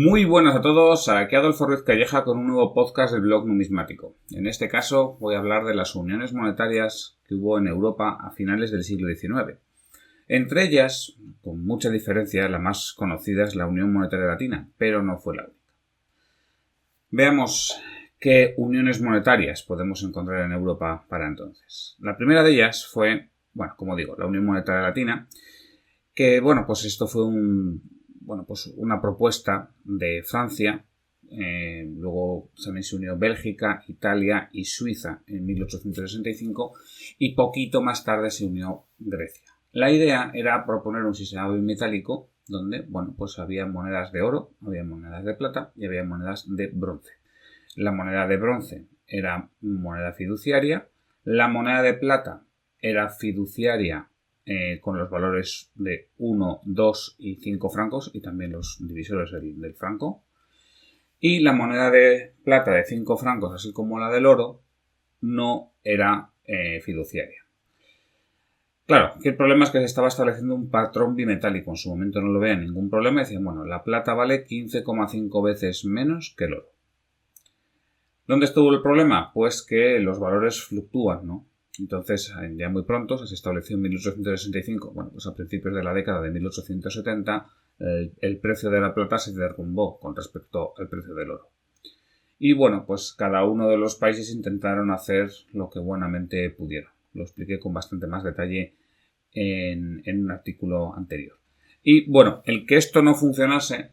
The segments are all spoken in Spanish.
Muy buenas a todos, aquí Adolfo Ruiz Calleja con un nuevo podcast del blog numismático. En este caso voy a hablar de las uniones monetarias que hubo en Europa a finales del siglo XIX. Entre ellas, con mucha diferencia, la más conocida es la Unión Monetaria Latina, pero no fue la única. Veamos qué uniones monetarias podemos encontrar en Europa para entonces. La primera de ellas fue, como digo, la Unión Monetaria Latina, que, esto fue una propuesta de Francia. Luego también se unió Bélgica, Italia y Suiza en 1865 y poquito más tarde se unió Grecia. La idea era proponer un sistema bimetálico donde, había monedas de oro, había monedas de plata y había monedas de bronce. La moneda de bronce era moneda fiduciaria, la moneda de plata era fiduciaria con los valores de 1, 2 y 5 francos y también los divisores del franco. Y la moneda de plata de 5 francos, así como la del oro, no era fiduciaria. Claro, que el problema es que se estaba estableciendo un patrón bimetálico. En su momento no lo veía ningún problema. Decían, la plata vale 15,5 veces menos que el oro. ¿Dónde estuvo el problema? Pues que los valores fluctúan, ¿no? Entonces, ya muy pronto, se estableció en 1865, a principios de la década de 1870, el precio de la plata se derrumbó con respecto al precio del oro. Y cada uno de los países intentaron hacer lo que buenamente pudieron. Lo expliqué con bastante más detalle en un artículo anterior. Y el que esto no funcionase,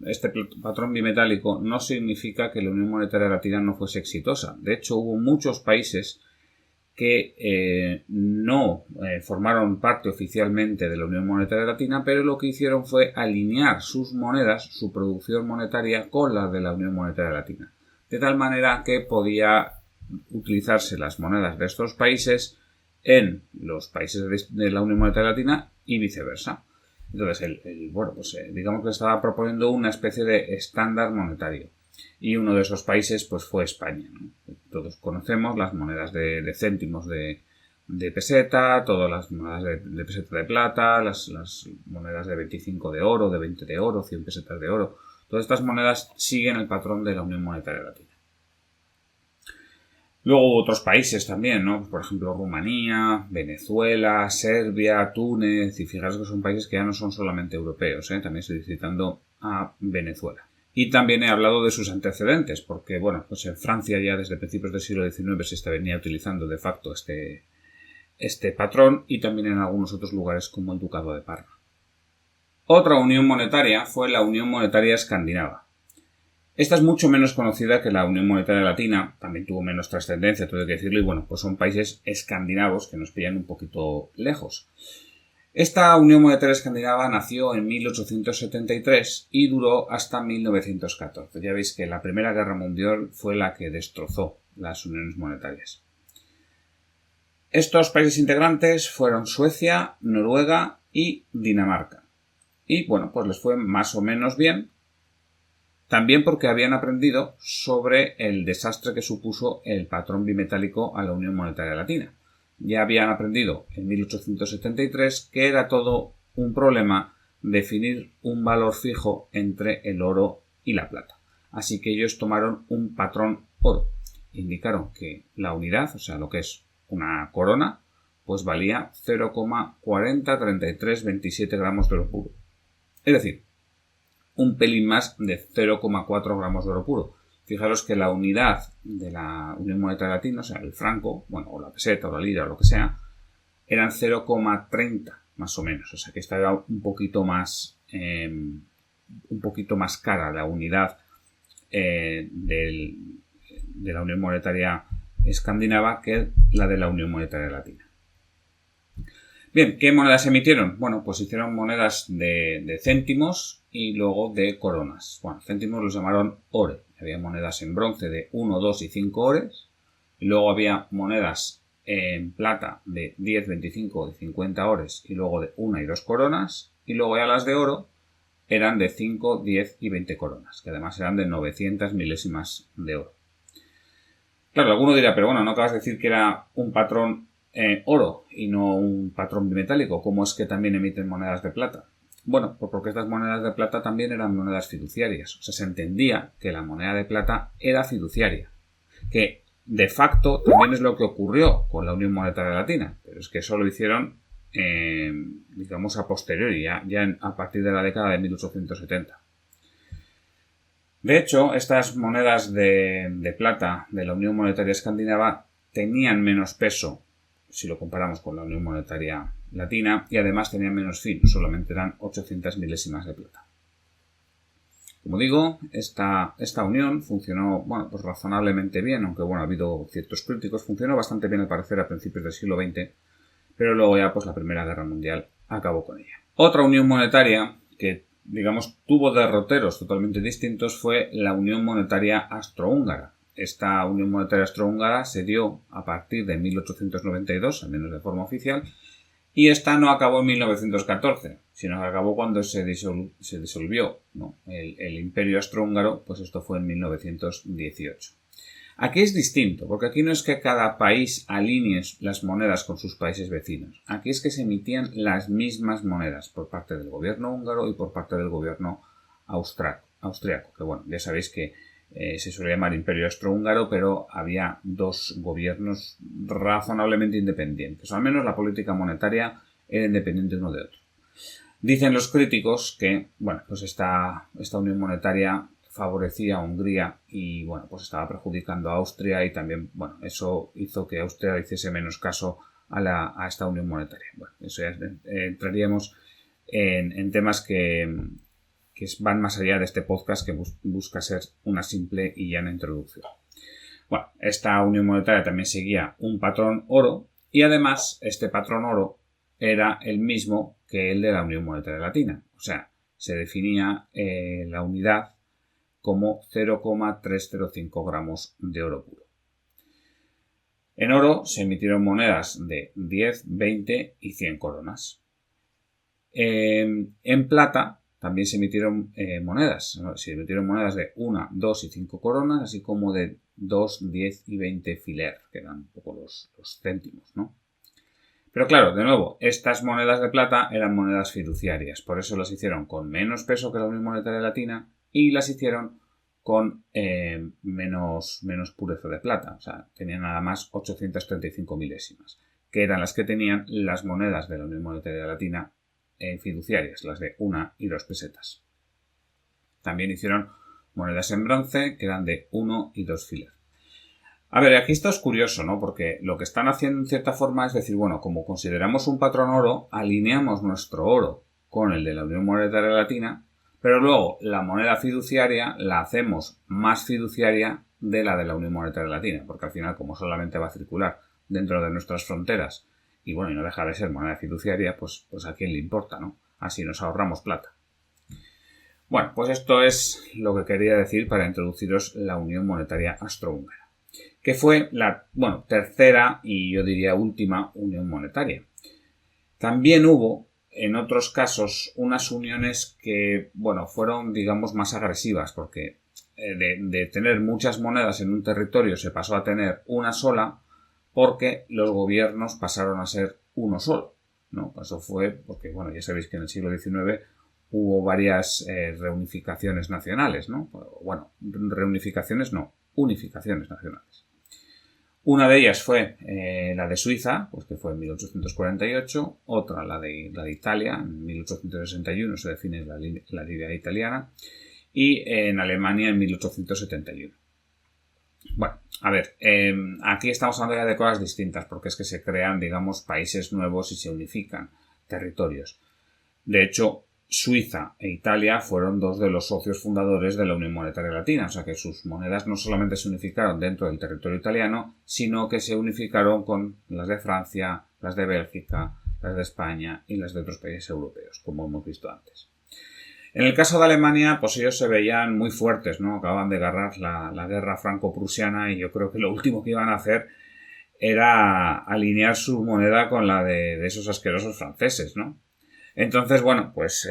este patrón bimetálico, no significa que la Unión Monetaria Latina no fuese exitosa. De hecho, hubo muchos países que no formaron parte oficialmente de la Unión Monetaria Latina, pero lo que hicieron fue alinear sus monedas, su producción monetaria, con la de la Unión Monetaria Latina. De tal manera que podía utilizarse las monedas de estos países en los países de la Unión Monetaria Latina y viceversa. Entonces, digamos que estaba proponiendo una especie de estándar monetario. Y uno de esos países fue España, ¿no? Todos conocemos las monedas de céntimos de peseta, todas las monedas de peseta de plata, las monedas de 25 de oro, de 20 de oro, 100 pesetas de oro. Todas estas monedas siguen el patrón de la Unión Monetaria Latina. Luego hubo otros países también, ¿no? Por ejemplo, Rumanía, Venezuela, Serbia, Túnez, y fijaros que son países que ya no son solamente europeos, ¿eh? También estoy citando a Venezuela. Y también he hablado de sus antecedentes, porque, en Francia ya desde principios del siglo XIX se venía utilizando de facto este patrón, y también en algunos otros lugares como el Ducado de Parma. Otra unión monetaria fue la Unión Monetaria Escandinava. Esta es mucho menos conocida que la Unión Monetaria Latina, también tuvo menos trascendencia, todo hay que decirlo, y son países escandinavos que nos pillan un poquito lejos. Esta Unión Monetaria Escandinava nació en 1873 y duró hasta 1914. Ya veis que la Primera Guerra Mundial fue la que destrozó las uniones monetarias. Estos países integrantes fueron Suecia, Noruega y Dinamarca. Y les fue más o menos bien, también porque habían aprendido sobre el desastre que supuso el patrón bimetálico a la Unión Monetaria Latina. Ya habían aprendido en 1873 que era todo un problema definir un valor fijo entre el oro y la plata. Así que ellos tomaron un patrón oro. Indicaron que la unidad, o sea, lo que es una corona, valía 0,403327 gramos de oro puro. Es decir, un pelín más de 0,4 gramos de oro puro. Fijaros que la unidad de la Unión Monetaria Latina, o sea, el franco, o la peseta, o la lira, o lo que sea, eran 0,30 más o menos. O sea, que esta era un poquito más cara la unidad de la Unión Monetaria Escandinava que la de la Unión Monetaria Latina. Bien, ¿qué monedas emitieron? Hicieron monedas de céntimos y luego de coronas. Céntimos los llamaron ore. Había monedas en bronce de 1, 2 y 5 ores. Y luego había monedas en plata de 10, 25 y 50 ores y luego de 1 y 2 coronas. Y luego ya las de oro eran de 5, 10 y 20 coronas, que además eran de 900 milésimas de oro. Claro, alguno dirá, pero no acabas de decir que era un patrón oro y no un patrón bimetálico. ¿Cómo es que también emiten monedas de plata? Bueno, pues porque estas monedas de plata también eran monedas fiduciarias. O sea, se entendía que la moneda de plata era fiduciaria. Que de facto también es lo que ocurrió con la Unión Monetaria Latina. Pero es que eso lo hicieron, digamos, a posteriori, a partir de la década de 1870. De hecho, estas monedas de plata de la Unión Monetaria Escandinava tenían menos peso si lo comparamos con la Unión Monetaria Latina y además tenían menos fin, solamente eran 800 milésimas de plata. Como digo, esta unión funcionó, bueno, pues razonablemente bien, aunque bueno, ha habido ciertos críticos, funcionó bastante bien al parecer a principios del siglo XX, pero luego ya pues la Primera Guerra Mundial acabó con ella. Otra unión monetaria que, digamos, tuvo derroteros totalmente distintos fue la Unión Monetaria Austrohúngara. Esta Unión Monetaria Austrohúngara se dio a partir de 1892, al menos de forma oficial, y esta no acabó en 1914, sino que acabó cuando se disolvió, ¿no? el Imperio Austrohúngaro, pues esto fue en 1918. Aquí es distinto, porque aquí no es que cada país alinee las monedas con sus países vecinos. Aquí es que se emitían las mismas monedas por parte del gobierno húngaro y por parte del gobierno austriaco. Que bueno, ya sabéis que se suele llamar Imperio Austrohúngaro, pero había dos gobiernos razonablemente independientes. O al menos la política monetaria era independiente uno de otro. Dicen los críticos que, bueno, pues esta unión monetaria favorecía a Hungría y, bueno, pues estaba perjudicando a Austria y también, bueno, eso hizo que Austria hiciese menos caso a esta unión monetaria. Bueno, eso ya entraríamos en temas que van más allá de este podcast que busca ser una simple y llana introducción. Bueno, esta unión monetaria también seguía un patrón oro y además este patrón oro era el mismo que el de la Unión Monetaria Latina. O sea, se definía la unidad como 0,305 gramos de oro puro. En oro se emitieron monedas de 10, 20 y 100 coronas. En plata también se emitieron monedas. Se emitieron monedas de 1, 2 y 5 coronas, así como de 2, 10 y 20 filer, que eran un poco los céntimos, ¿no? Pero claro, de nuevo, estas monedas de plata eran monedas fiduciarias, por eso las hicieron con menos peso que la Unión Monetaria Latina y las hicieron con menos pureza de plata. O sea, tenían nada más 835 milésimas, que eran las que tenían las monedas de la Unión Monetaria Latina fiduciarias, las de 1 y 2 pesetas. También hicieron monedas en bronce, que eran de 1 y 2 filer. A ver, aquí esto es curioso, ¿no? Porque lo que están haciendo en cierta forma es decir, bueno, como consideramos un patrón oro, alineamos nuestro oro con el de la Unión Monetaria Latina, pero luego la moneda fiduciaria la hacemos más fiduciaria de la Unión Monetaria Latina, porque al final, como solamente va a circular dentro de nuestras fronteras y bueno, y no deja de ser moneda fiduciaria, pues a quién le importa, ¿no? Así nos ahorramos plata. Bueno, pues esto es lo que quería decir para introduciros la Unión Monetaria Austrohúngara, que fue la, bueno, tercera y yo diría última unión monetaria. También hubo, en otros casos, unas uniones que, bueno, fueron, digamos, más agresivas, porque de tener muchas monedas en un territorio se pasó a tener una sola, porque los gobiernos pasaron a ser uno solo, ¿no? Eso fue porque, bueno, ya sabéis que en el siglo XIX hubo varias reunificaciones nacionales, ¿no? Bueno, reunificaciones no, unificaciones nacionales. Una de ellas fue la de Suiza, pues que fue en 1848, otra la de Italia, en 1861 se define la lira italiana, y en Alemania en 1871. Bueno, a ver, aquí estamos hablando ya de cosas distintas, porque es que se crean, digamos, países nuevos y se unifican territorios. De hecho, Suiza e Italia fueron dos de los socios fundadores de la Unión Monetaria Latina, o sea que sus monedas no solamente se unificaron dentro del territorio italiano, sino que se unificaron con las de Francia, las de Bélgica, las de España y las de otros países europeos, como hemos visto antes. En el caso de Alemania, pues ellos se veían muy fuertes, ¿no? Acababan de ganar la guerra franco-prusiana y yo creo que lo último que iban a hacer era alinear su moneda con la de esos asquerosos franceses, ¿no? Entonces, bueno, pues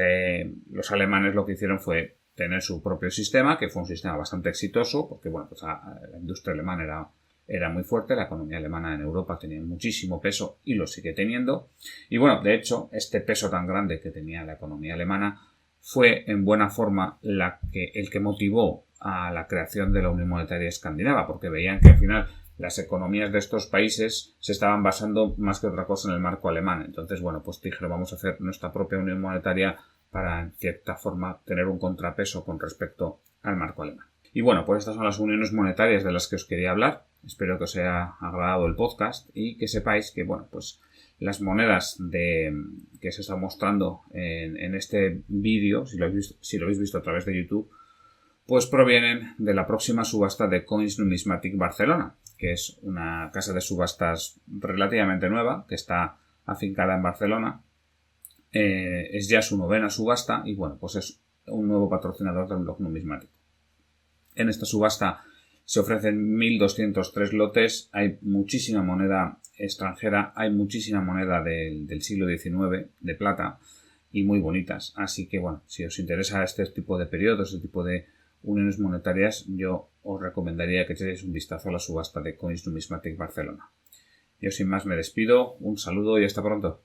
los alemanes lo que hicieron fue tener su propio sistema, que fue un sistema bastante exitoso, porque, bueno, pues la industria alemana era era muy fuerte, la economía alemana en Europa tenía muchísimo peso y lo sigue teniendo. Y bueno, de hecho, este peso tan grande que tenía la economía alemana fue en buena forma el que motivó a la creación de la Unión Monetaria Escandinava, porque veían que al final las economías de estos países se estaban basando más que otra cosa en el marco alemán. Entonces, bueno, pues dijeron, vamos a hacer nuestra propia Unión Monetaria para, en cierta forma, tener un contrapeso con respecto al marco alemán. Y bueno, pues estas son las uniones monetarias de las que os quería hablar. Espero que os haya agradado el podcast y que sepáis que, bueno, pues las monedas que se está mostrando en este vídeo, si lo habéis visto a través de YouTube, pues provienen de la próxima subasta de Coins Numismatic Barcelona, que es una casa de subastas relativamente nueva, que está afincada en Barcelona. Es ya su 9ª subasta y, bueno, pues es un nuevo patrocinador del blog numismático. En esta subasta se ofrecen 1.203 lotes, hay muchísima moneda extranjera, hay muchísima moneda del siglo XIX de plata y muy bonitas. Así que, bueno, si os interesa este tipo de periodos, este tipo de uniones monetarias, yo os recomendaría que echéis un vistazo a la subasta de Coins Numismatic Barcelona. Yo sin más me despido, un saludo y hasta pronto.